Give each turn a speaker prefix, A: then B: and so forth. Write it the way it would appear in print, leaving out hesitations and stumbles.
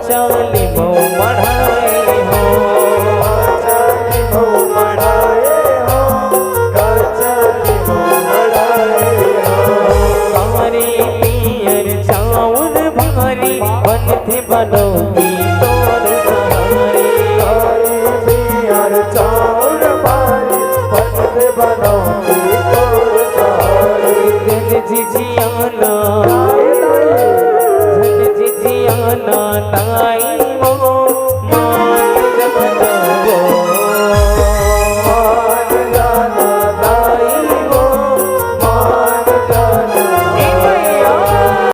A: चाली मो मढ़ाए हो कारे पियर चाउर भारी बन थे बनोगी